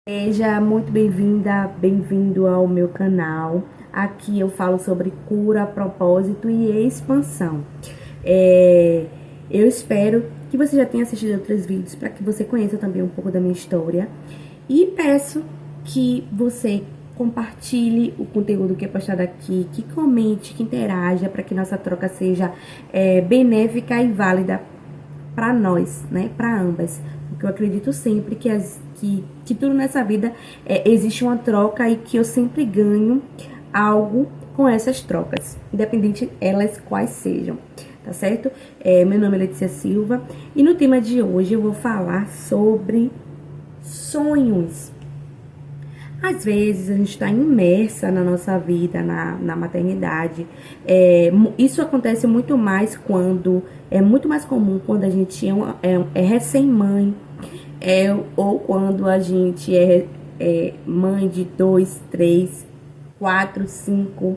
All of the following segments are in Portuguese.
Seja muito bem-vinda, bem-vindo ao meu canal. Aqui eu falo sobre cura, propósito e expansão. Eu espero que você já tenha assistido outros vídeos para que você conheça também um pouco da minha história. E peço que você compartilhe o conteúdo que é postado aqui, que comente, que interaja, para que nossa troca seja benéfica e válida para nós, né? Para ambas. Porque eu acredito sempre que tudo nessa vida existe uma troca e que eu sempre ganho algo com essas trocas, independente elas quais sejam, tá certo? Meu nome é Letícia Silva e no tema de hoje eu vou falar sobre sonhos. Às vezes a gente está imersa na nossa vida, na maternidade. Isso acontece muito mais quando. É muito mais comum quando a gente é recém-mãe, ou quando a gente é mãe de 2, 3, 4, 5.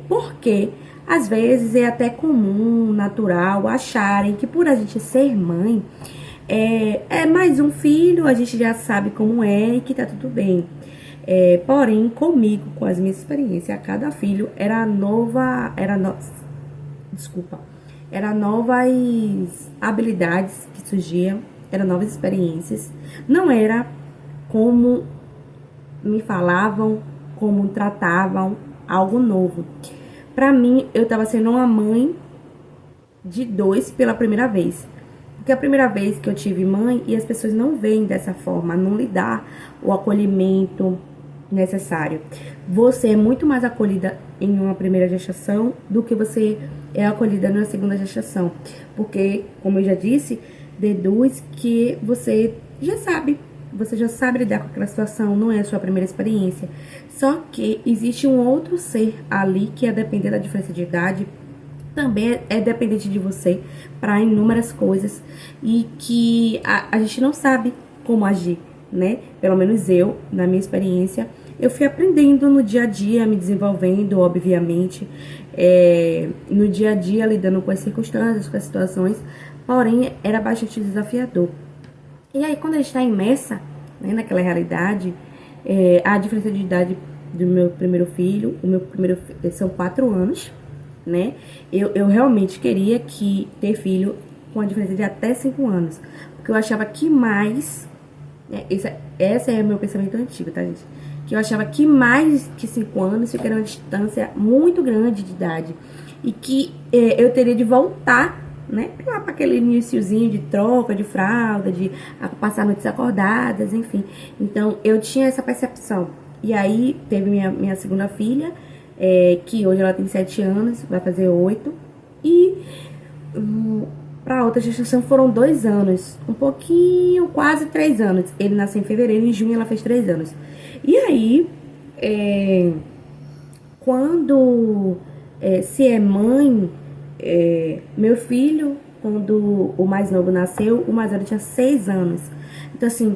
Porque às vezes é até comum, natural, acharem que por a gente ser mãe, é mais um filho, a gente já sabe como é e que tá tudo bem. Porém, comigo, com as minhas experiências, a cada filho desculpa, era novas habilidades que surgiam, eram novas experiências. Não era como me falavam, como tratavam, algo novo. Pra mim, eu tava sendo uma mãe de 2 pela primeira vez. Porque é a primeira vez que eu tive mãe e as pessoas não veem dessa forma, não lhe dá o acolhimento necessário. Você é muito mais acolhida em uma primeira gestação do que você é acolhida na segunda gestação. Porque, como eu já disse, deduz que você já sabe lidar com aquela situação, não é a sua primeira experiência. Só que existe um outro ser ali que, a depender da diferença de idade, também é dependente de você para inúmeras coisas e que a gente não sabe como agir, né? Pelo menos eu, na minha experiência, eu fui aprendendo no dia a dia, me desenvolvendo, obviamente, no dia a dia, lidando com as circunstâncias, com as situações, porém, era bastante desafiador. E aí, quando a gente está imersa, né, naquela realidade, a diferença de idade do meu primeiro filho, são 4 anos, né? Eu realmente queria ter filho com a diferença de até 5 anos. Porque eu achava que mais. Esse é o meu pensamento antigo, tá, gente? Que eu achava que mais que 5 anos isso era uma distância muito grande de idade. E que eu teria de voltar, né? Lá para aquele iniciozinho de troca, de fralda, de passar noites acordadas, enfim. Então eu tinha essa percepção. E aí teve minha segunda filha, que hoje ela tem 7 anos, vai fazer 8. E para outra gestação foram 2 anos, um pouquinho, quase 3 anos. Ele nasceu em fevereiro, em junho ela fez 3 anos. E aí, quando se é mãe, meu filho, quando o mais novo nasceu, o mais velho tinha 6 anos. Então, assim,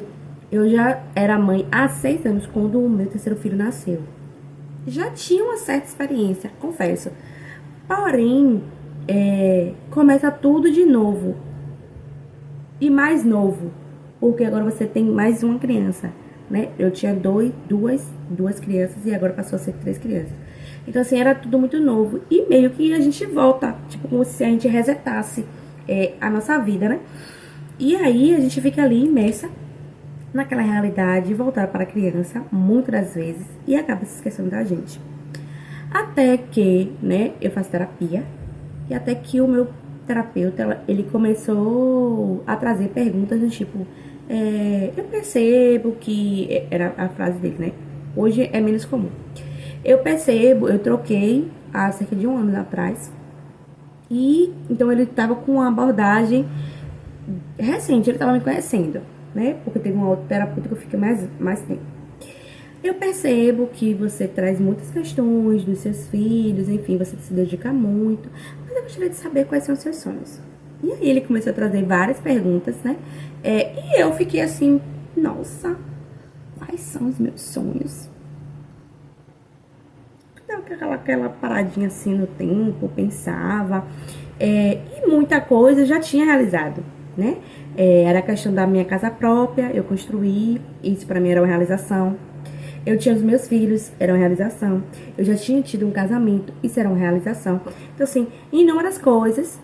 eu já era mãe há 6 anos quando o meu terceiro filho nasceu. Já tinha uma certa experiência, confesso. Porém, começa tudo de novo. E mais novo. Porque agora você tem mais uma criança, né? Eu tinha duas crianças e agora passou a ser 3 crianças. Então, assim, era tudo muito novo. E meio que a gente volta, tipo, como se a gente resetasse a nossa vida, né? E aí, a gente fica ali imersa naquela realidade, voltar para a criança, muitas das vezes, e acaba se esquecendo da gente. Até que, né, eu faço terapia, e até que o meu terapeuta, ele começou a trazer perguntas do tipo, eu percebo que, era a frase dele, né, hoje é menos comum. Eu troquei há cerca de 1 ano atrás, e então ele estava com uma abordagem recente, ele estava me conhecendo, né? Porque teve uma outra terapeuta que eu fiquei mais tempo. Eu percebo que você traz muitas questões dos seus filhos, enfim, você se dedica muito, mas eu gostaria de saber quais são os seus sonhos. E aí ele começou a trazer várias perguntas, né? E eu fiquei assim, nossa, quais são os meus sonhos? Dava aquela paradinha assim no tempo, pensava, e muita coisa eu já tinha realizado, né? Era a questão da minha casa própria, eu construí, isso pra mim era uma realização. Eu tinha os meus filhos, era uma realização. Eu já tinha tido um casamento, isso era uma realização. Então, assim, em inúmeras coisas,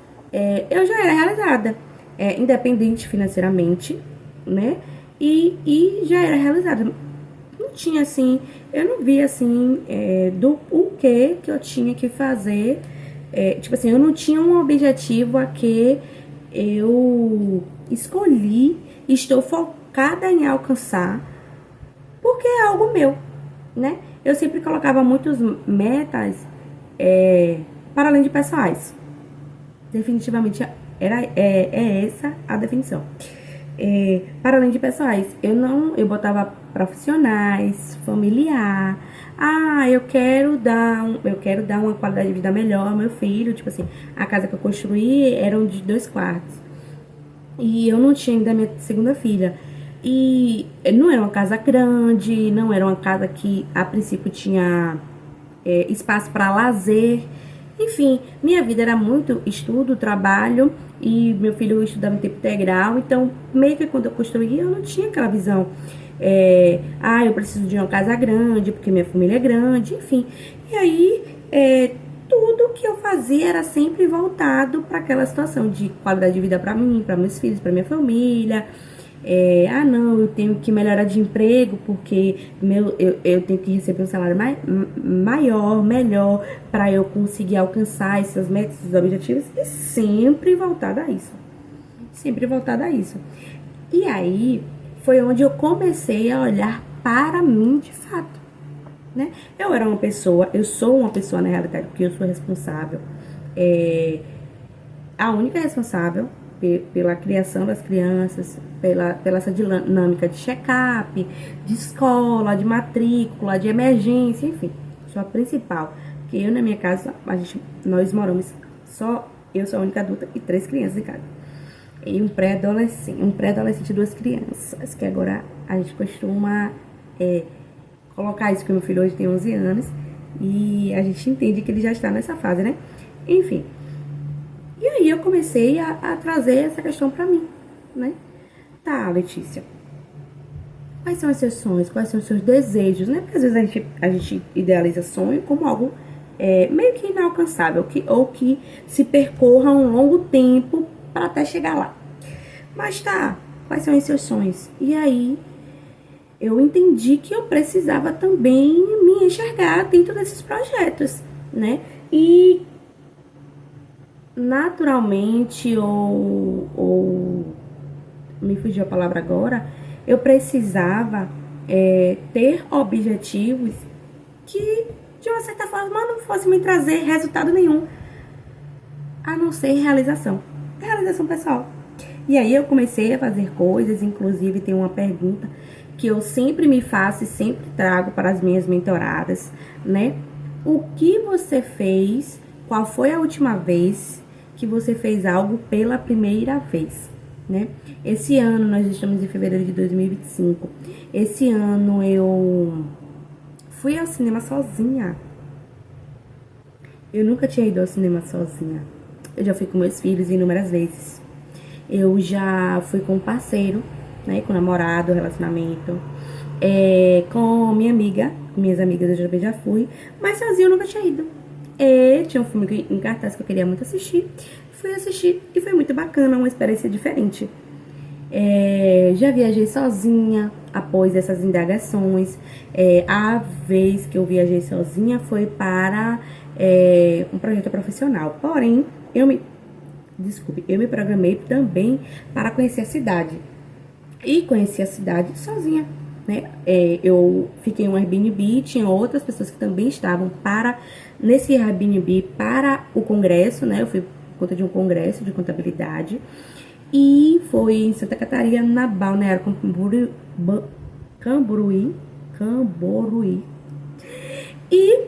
eu já era realizada. Independente financeiramente, né? E já era realizada. Não tinha, assim, eu não via, assim, do o que eu tinha que fazer. Tipo assim, eu não tinha um objetivo a que eu escolhi, estou focada em alcançar, porque é algo meu, né? Eu sempre colocava muitas metas para além de pessoais. Definitivamente é essa a definição. Para além de pessoais, eu botava profissionais, familiar. Eu quero dar uma qualidade de vida melhor ao meu filho. Tipo assim, a casa que eu construí era de 2 quartos. E eu não tinha ainda minha segunda filha. E não era uma casa grande, não era uma casa que a princípio tinha espaço para lazer. Enfim, minha vida era muito estudo, trabalho, e meu filho estudava em tempo integral. Então, meio que quando eu construía, eu não tinha aquela visão. Eu preciso de uma casa grande, porque minha família é grande, enfim. E aí, tudo que eu fazia era sempre voltado para aquela situação de qualidade de vida para mim, para meus filhos, para minha família. Não, eu tenho que melhorar de emprego porque eu tenho que receber um salário maior, melhor, para eu conseguir alcançar essas metas, esses objetivos, e sempre voltada a isso. Sempre voltada a isso. E aí foi onde eu comecei a olhar para mim de fato, né? Eu sou uma pessoa na realidade, porque eu sou responsável, a única responsável pela criação das crianças, pela essa dinâmica de check-up, de escola, de matrícula, de emergência, enfim, sou a principal. Porque eu, na minha casa, nós moramos eu sou a única adulta e 3 crianças em casa. E um pré-adolescente e 2 crianças, que agora a gente costuma colocar isso, que meu filho hoje tem 11 anos, e a gente entende que ele já está nessa fase, né? Enfim. E aí eu comecei a trazer essa questão pra mim, né? Tá, Letícia, quais são os seus sonhos? Quais são os seus desejos, né? Porque às vezes a gente idealiza sonho como algo meio que inalcançável, ou que se percorra um longo tempo para até chegar lá. Mas tá, quais são os seus sonhos? E aí eu entendi que eu precisava também me enxergar dentro desses projetos, né? E naturalmente, ou me fugiu a palavra agora, eu precisava ter objetivos que, de uma certa forma, não fosse me trazer resultado nenhum, a não ser realização pessoal. E aí eu comecei a fazer coisas, inclusive tem uma pergunta que eu sempre me faço e sempre trago para as minhas mentoradas, né? O que você fez? Qual foi a última vez que você fez algo pela primeira vez, né? Esse ano, nós estamos em fevereiro de 2025. Esse ano eu fui ao cinema sozinha. Eu nunca tinha ido ao cinema sozinha. Eu já fui com meus filhos inúmeras vezes. Eu já fui com um parceiro, né? Com namorado, relacionamento. Com minhas amigas eu já fui. Mas sozinha eu nunca tinha ido. Tinha um filme em cartaz que eu queria muito assistir. Fui assistir e foi muito bacana, uma experiência diferente. Já viajei sozinha após essas indagações. A vez que eu viajei sozinha foi para um projeto profissional. Porém, eu me programei também para conhecer a cidade. E conheci a cidade sozinha, né? Eu fiquei em um Airbnb, tinha outras pessoas que também estavam nesse Airbnb para o congresso, né? Eu fui por conta de um congresso de contabilidade. E foi em Santa Catarina, na Balneário Camboriú. E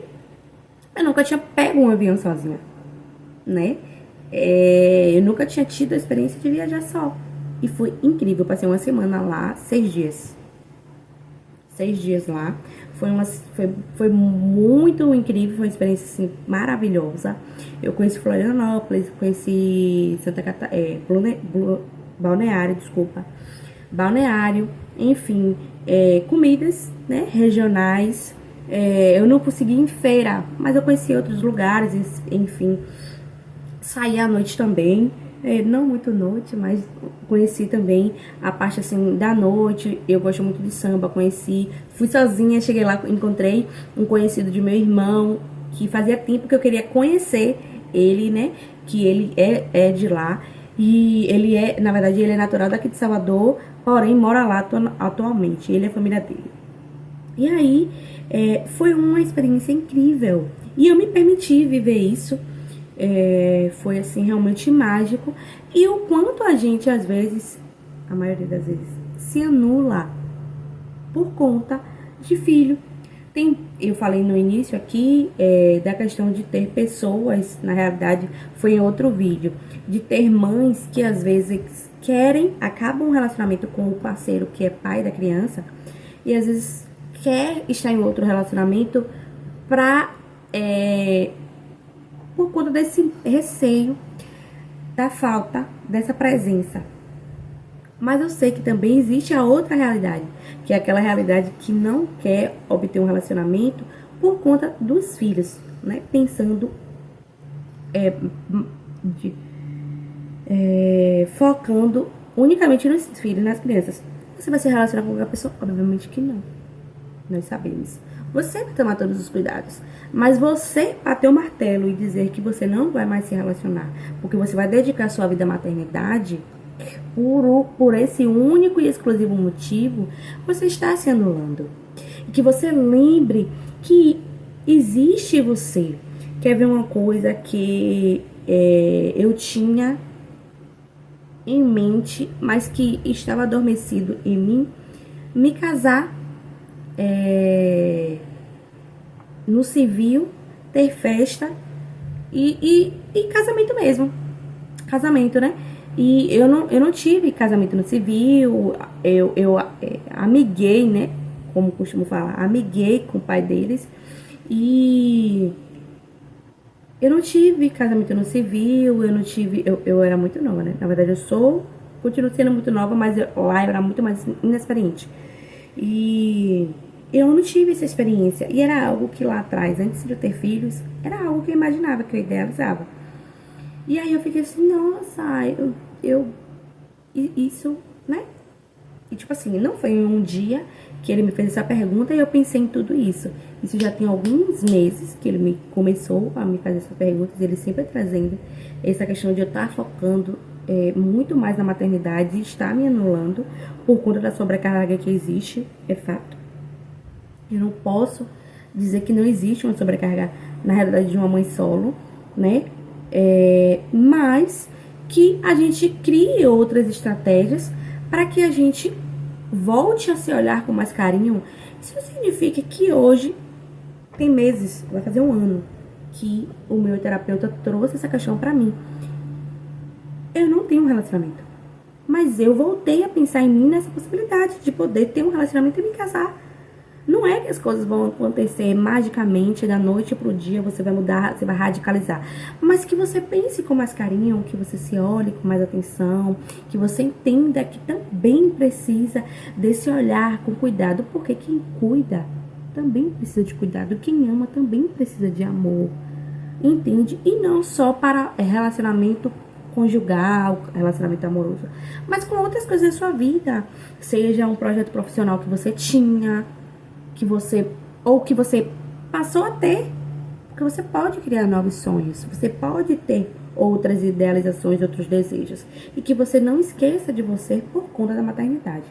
eu nunca tinha pego um avião sozinha, né? Eu nunca tinha tido a experiência de viajar só. E foi incrível, eu passei uma semana lá, 6 dias. 6 dias lá. Foi muito incrível, foi uma experiência assim, maravilhosa. Eu conheci Florianópolis, conheci Santa Catarina, balneário, desculpa, balneário, enfim, comidas, né, regionais. Eu não consegui ir em feira, mas eu conheci outros lugares, enfim, saí à noite também, não muito noite, mas conheci também a parte assim da noite. Eu gosto muito de samba, fui sozinha, cheguei lá, encontrei um conhecido de meu irmão, que fazia tempo que eu queria conhecer ele, né, que ele é de lá, e na verdade, ele é natural daqui de Salvador, porém mora lá atualmente, ele e a família dele. E aí, foi uma experiência incrível, e eu me permiti viver isso. Foi assim realmente mágico. E o quanto a gente às vezes, a maioria das vezes, se anula por conta de filho. Eu falei no início aqui da questão de ter pessoas, na realidade foi em outro vídeo, de ter mães que às vezes acabam um relacionamento com o parceiro que é pai da criança, e às vezes quer estar em outro relacionamento por conta desse receio da falta dessa presença. Mas eu sei que também existe a outra realidade, que é aquela realidade que não quer obter um relacionamento por conta dos filhos, né? Pensando, focando unicamente nos filhos, nas crianças. Você vai se relacionar com outra pessoa? Obviamente que não. Nós sabemos. Você vai tomar todos os cuidados. Mas você bater o martelo e dizer que você não vai mais se relacionar, porque você vai dedicar sua vida à maternidade, por esse único e exclusivo motivo, você está se anulando. E que você lembre que existe você. Quer ver uma coisa que eu tinha em mente, mas que estava adormecido em mim? Me casar no civil, ter festa e casamento mesmo. Casamento, né? E eu não tive casamento no civil, eu amiguei, né? Como costumo falar, amiguei com o pai deles. E eu não tive casamento no civil, eu era muito nova, né? Na verdade, continuo sendo muito nova, mas lá eu era muito mais inexperiente. E eu não tive essa experiência. E era algo que lá atrás, antes de eu ter filhos, era algo que eu imaginava, que eu idealizava. E aí eu fiquei assim, nossa, isso, né? E tipo assim, não foi um dia que ele me fez essa pergunta e eu pensei em tudo isso. Isso já tem alguns meses que ele começou a me fazer essas perguntas, ele sempre trazendo essa questão de eu estar focando muito mais na maternidade e estar me anulando por conta da sobrecarga que existe, é fato. Eu não posso dizer que não existe uma sobrecarga na realidade de uma mãe solo, né? Mas que a gente crie outras estratégias para que a gente volte a se olhar com mais carinho. Isso significa que hoje, tem meses, vai fazer um ano, que o meu terapeuta trouxe essa questão para mim. Eu não tenho um relacionamento, mas eu voltei a pensar em mim nessa possibilidade de poder ter um relacionamento e me casar. Não é que as coisas vão acontecer magicamente, da noite pro dia você vai mudar, você vai radicalizar. Mas que você pense com mais carinho, que você se olhe com mais atenção, que você entenda que também precisa desse olhar com cuidado, porque quem cuida também precisa de cuidado, quem ama também precisa de amor, entende? E não só para relacionamento conjugal, relacionamento amoroso, mas com outras coisas da sua vida, seja um projeto profissional que você tinha, que você passou a ter, porque você pode criar novos sonhos, você pode ter outras idealizações, outros desejos, e que você não esqueça de você por conta da maternidade.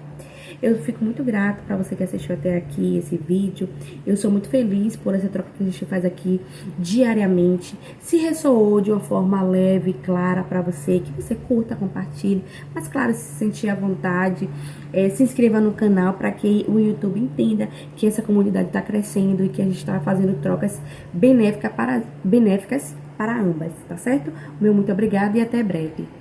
Eu fico muito grata para você que assistiu até aqui esse vídeo. Eu sou muito feliz por essa troca que a gente faz aqui diariamente. Se ressoou de uma forma leve e clara para você, que você curta, compartilhe. Mas claro, se sentir à vontade, se inscreva no canal para que o YouTube entenda que essa comunidade está crescendo e que a gente está fazendo trocas benéficas para ambas, tá certo? Meu muito obrigada e até breve.